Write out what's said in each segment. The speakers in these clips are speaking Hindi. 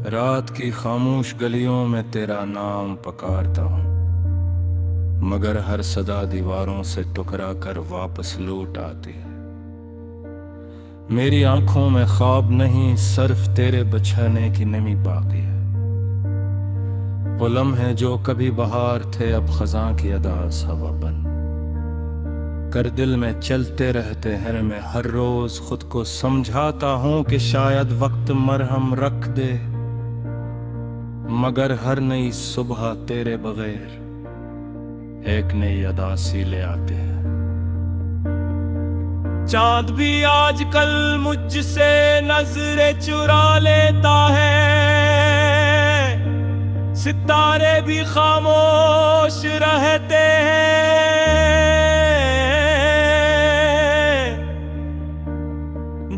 रात की खामोश गलियों में तेरा नाम पुकारता हूँ, मगर हर सदा दीवारों से टकरा कर वापस लौट आती है। मेरी आंखों में ख्वाब नहीं, सिर्फ तेरे बिछड़ने की नमी बाकी है। वो लम्हे जो कभी बहार थे, अब खज़ां की अदास हवा बन कर दिल में चलते रहते हैं। मैं हर रोज खुद को समझाता हूँ कि शायद वक्त मरहम रख दे, मगर हर नई सुबह तेरे बगैर एक नई अदासी ले आते हैं। चांद भी आजकल मुझसे नजरें चुरा लेता है, सितारे भी खामोश रहते हैं,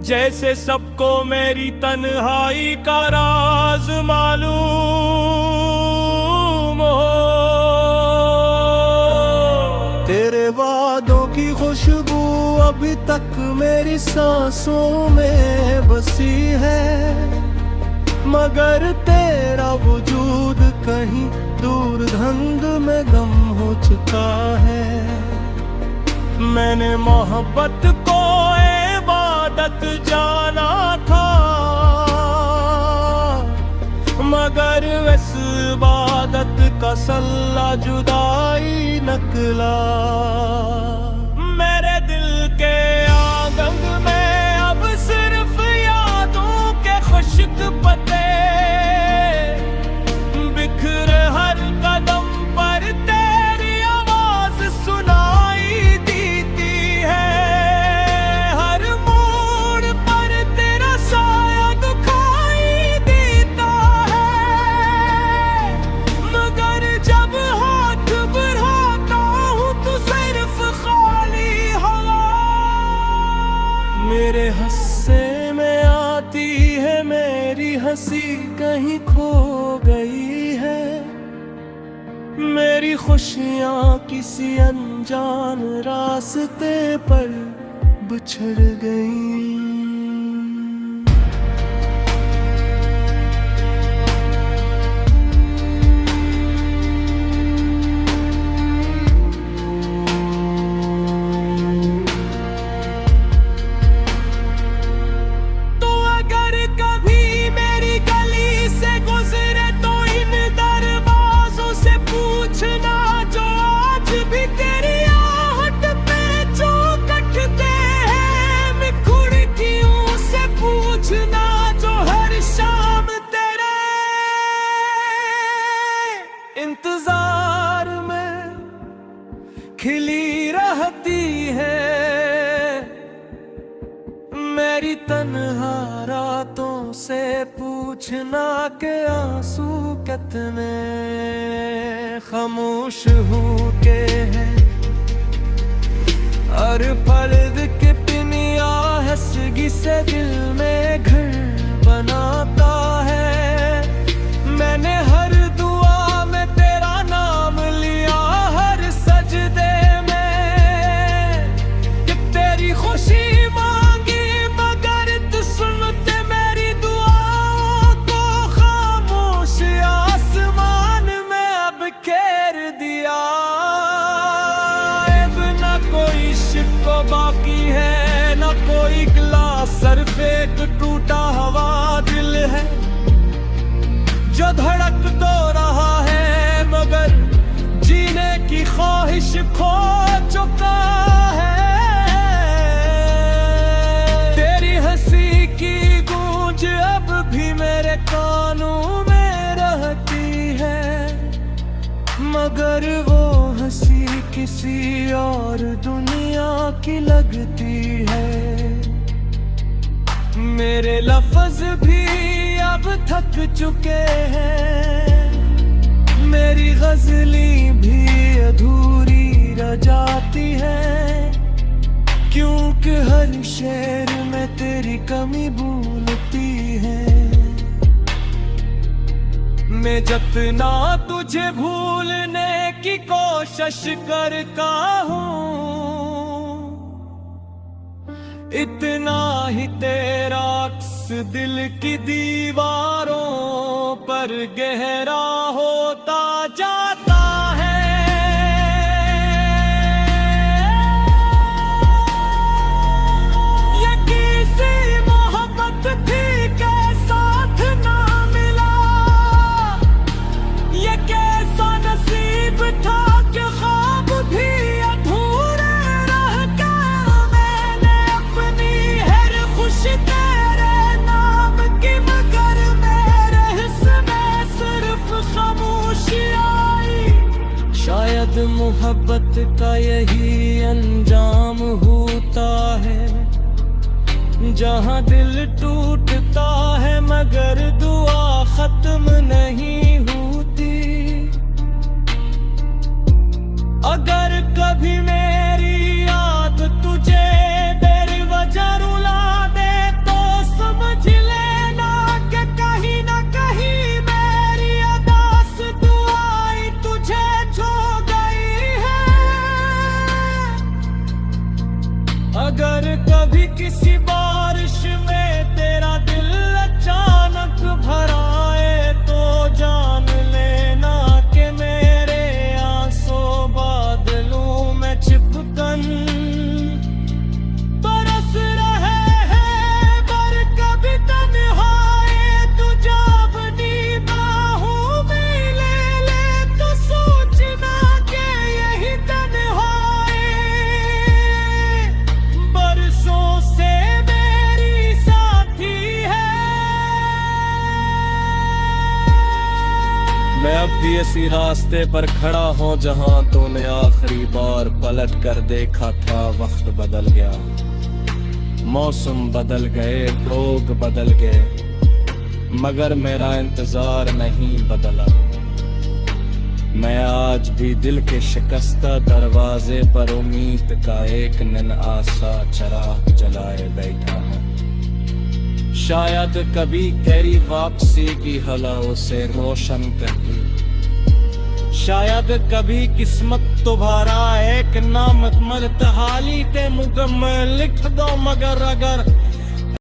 जैसे सबको मेरी तन्हाई का राज मालूम हो। तेरे वादों की खुशबू अभी तक मेरी सांसों में बसी है, मगर तेरा वजूद कहीं दूर धंध में गम हो चुका है। मैंने मोहब्बत को इबादत जाना था, मगर इस इबादत का सल्ला जुदाई निकला। मेरे दिल के आंगन में अब सिर्फ यादों के खुश्क पत्ते, बिखरे हर कदम पर तेरी आवाज सुनाई देती है। हर मोड़ पर तेरा साया दुखाई देता है, मगर जब हाथ बढ़ाता हूँ तो सिर्फ खाली हवा। मेरे हंसे में आती है मेरी हंसी कहीं खो गई है, मेरी खुशियाँ किसी अनजान रास्ते पर बिछड़ गई। तो अगर कभी मेरी गली से गुजरे तो इन दरवाजों से पूछना, जो आज भी तेरी आहट पे जो कटते हैं। मैं खिड़कियों से पूछना, जो हर शाम तेरे इंतजार में खिली रहती है मेरी तन्हा रातों से पूछना के आंसू कितने खामोश होके हैं। और फर्द के पिनिया हंसगी से दिल में घर बनाता है। मैंने हर दुआ में तेरा नाम लिया, हर सजदे में कि तेरी खुशी मांगी, मगर तू सुनते मेरी दुआओं को खामोश आसमान में अब घेर दिया। अब ना कोई शिकवा बाकी है, ना कोई गिलास, सिर्फ एक टूटा हवा दिल है जो धड़क तो रहा है, मगर जीने की ख्वाहिश खो चुका है। तेरी हंसी की गूंज अब भी मेरे कानों में रहती है, मगर वो हंसी किसी और दुनिया की लगती है। मेरे लफ्ज भी अब थक चुके हैं, मेरी गजली भी अधूरी रह जाती है, क्योंकि हर शेर में तेरी कमी भूलती है। मैं जितना तुझे भूलने की कोशिश करता हूँ, इतना ही तेरा अक्स दिल की दीवारों पर गहरा होता जाता है। ये किसी मोहब्बत थी के साथ ना मिला, ये कैसा नसीब था कि ख्वाब भी अधूरे रह गए। मैंने अपनी हर खुशी तेरे नाम की, मगर मेरे हिस्से में सिर्फ खामोशी आई। शायद मोहब्बत का यही अंजाम होता है, जहाँ दिल टूटता है मगर दुआ खत्म नहीं होती। अगर कभी मेरी याद तुझे बेवजह रुला दे तो समझ लेना कि कहीं ना कहीं मेरी अदास दुआएं तुझे छो गई है। अगर कभी किसी बारिश में तेरा दिल अचानक भर आए तो जान लेना कि मेरे आंसू बादलों में चिपकन बरस रहे हैं। पर कभी तन्हाई तुझे अपनी बाहों में ले ले तो सोचना कि यही तन्हाई बरसों से मेरी साथी है। मैं अब भी इसी रास्ते पर खड़ा हूँ जहाँ तूने आखिरी बार पलट कर देखा था। वक्त बदल गया, मौसम बदल गए, लोग बदल गए, मगर मेरा इंतजार नहीं बदला। मैं आज भी दिल के शिकस्ता दरवाजे पर उम्मीद का एक नन आसा चराग जलाए बैठा हूँ। शायद कभी तेरी वापसी की हला उसे रोशन कर दी, शायद कभी किस्मत तुम्हारा एक नाम मरतहाली ते मुकम्मल लिख दो। मगर अगर